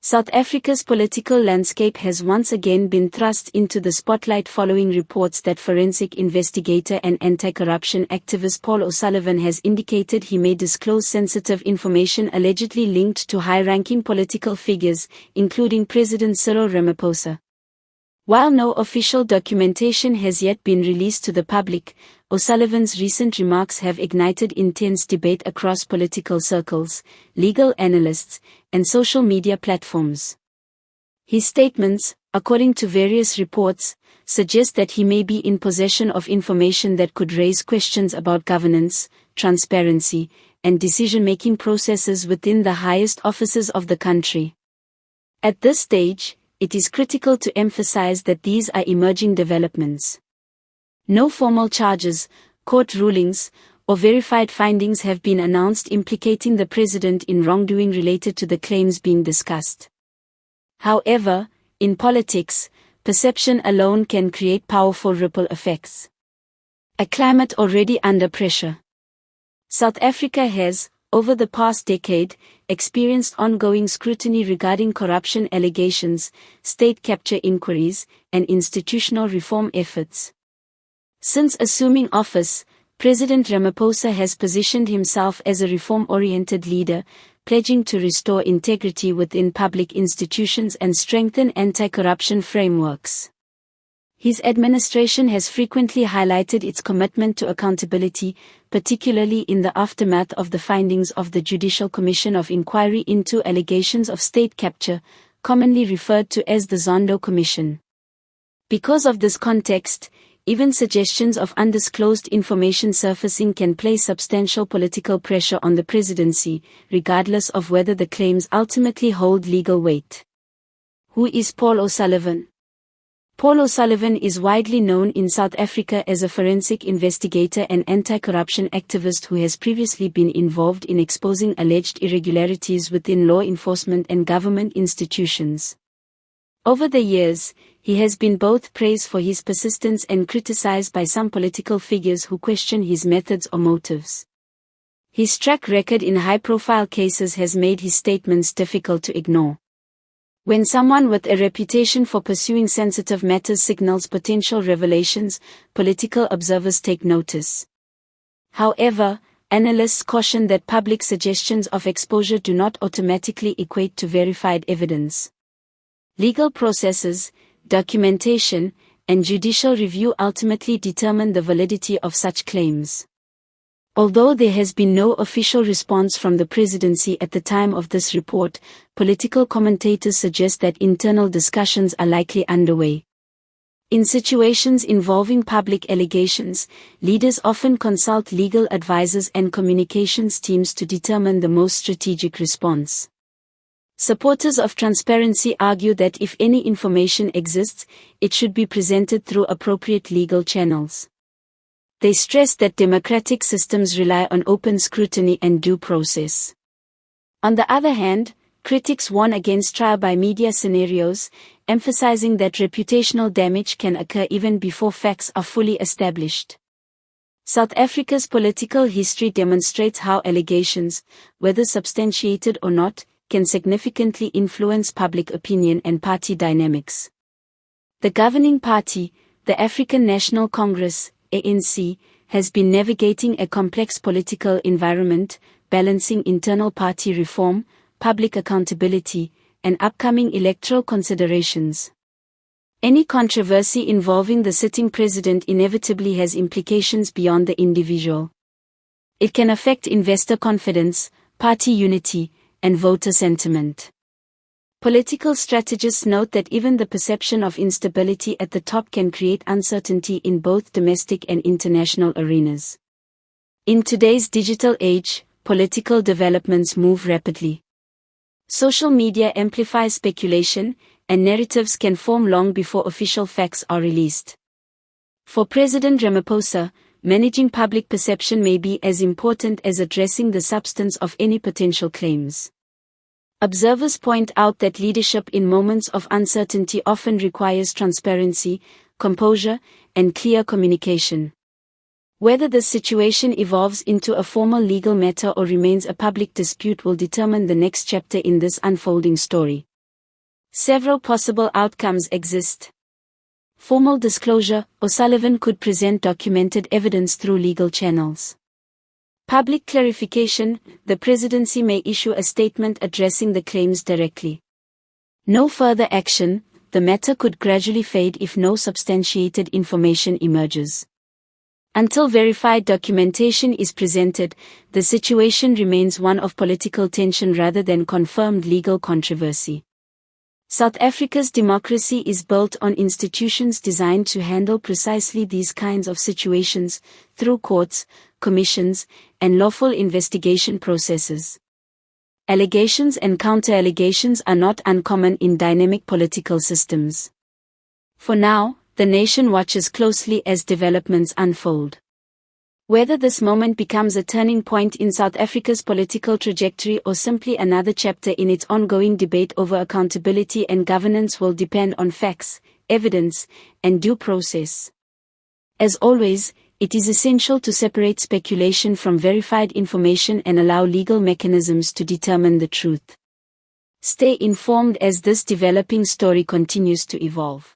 South Africa's political landscape has once again been thrust into the spotlight following reports that forensic investigator and anti-corruption activist Paul O'Sullivan has indicated he may disclose sensitive information allegedly linked to high-ranking political figures, including President Cyril Ramaphosa. While no official documentation has yet been released to the public, O'Sullivan's recent remarks have ignited intense debate across political circles, legal analysts, and social media platforms. His statements, according to various reports, suggest that he may be in possession of information that could raise questions about governance, transparency, and decision-making processes within the highest offices of the country. At this stage, it is critical to emphasize that these are emerging developments. No formal charges, court rulings, or verified findings have been announced implicating the president in wrongdoing related to the claims being discussed. However, in politics, perception alone can create powerful ripple effects. A climate already under pressure. South Africa has, over the past decade, experienced ongoing scrutiny regarding corruption allegations, state capture inquiries, and institutional reform efforts. Since assuming office, President Ramaphosa has positioned himself as a reform-oriented leader, pledging to restore integrity within public institutions and strengthen anti-corruption frameworks. His administration has frequently highlighted its commitment to accountability, particularly in the aftermath of the findings of the Judicial Commission of Inquiry into allegations of state capture, commonly referred to as the Zondo Commission. Because of this context, even suggestions of undisclosed information surfacing can place substantial political pressure on the presidency, regardless of whether the claims ultimately hold legal weight. Who is Paul O'Sullivan? Paul O'Sullivan is widely known in South Africa as a forensic investigator and anti-corruption activist who has previously been involved in exposing alleged irregularities within law enforcement and government institutions. Over the years, he has been both praised for his persistence and criticized by some political figures who question his methods or motives. His track record in high-profile cases has made his statements difficult to ignore. When someone with a reputation for pursuing sensitive matters signals potential revelations, political observers take notice. However, analysts caution that public suggestions of exposure do not automatically equate to verified evidence. Legal processes, documentation, and judicial review ultimately determine the validity of such claims. Although there has been no official response from the presidency at the time of this report, political commentators suggest that internal discussions are likely underway. In situations involving public allegations, leaders often consult legal advisors and communications teams to determine the most strategic response. Supporters of transparency argue that if any information exists, it should be presented through appropriate legal channels. They stress that democratic systems rely on open scrutiny and due process. On the other hand, critics warn against trial by media scenarios, emphasizing that reputational damage can occur even before facts are fully established. South Africa's political history demonstrates how allegations, whether substantiated or not, can significantly influence public opinion and party dynamics. The governing party, the African National Congress, ANC, has been navigating a complex political environment, balancing internal party reform, public accountability, and upcoming electoral considerations. Any controversy involving the sitting president inevitably has implications beyond the individual. It can affect investor confidence, party unity, and voter sentiment. Political strategists note that even the perception of instability at the top can create uncertainty in both domestic and international arenas. In today's digital age, political developments move rapidly. Social media amplifies speculation, and narratives can form long before official facts are released. For President Ramaphosa, managing public perception may be as important as addressing the substance of any potential claims. Observers point out that leadership in moments of uncertainty often requires transparency, composure, and clear communication. Whether the situation evolves into a formal legal matter or remains a public dispute will determine the next chapter in this unfolding story. Several possible outcomes exist. Formal disclosure: O'Sullivan could present documented evidence through legal channels. Public clarification: the presidency may issue a statement addressing the claims directly. No further action: the matter could gradually fade if no substantiated information emerges. Until verified documentation is presented, the situation remains one of political tension rather than confirmed legal controversy. South Africa's democracy is built on institutions designed to handle precisely these kinds of situations, through courts, commissions, and lawful investigation processes. Allegations and counter-allegations are not uncommon in dynamic political systems. For now, the nation watches closely as developments unfold. Whether this moment becomes a turning point in South Africa's political trajectory or simply another chapter in its ongoing debate over accountability and governance will depend on facts, evidence, and due process. As always, it is essential to separate speculation from verified information and allow legal mechanisms to determine the truth. Stay informed as this developing story continues to evolve.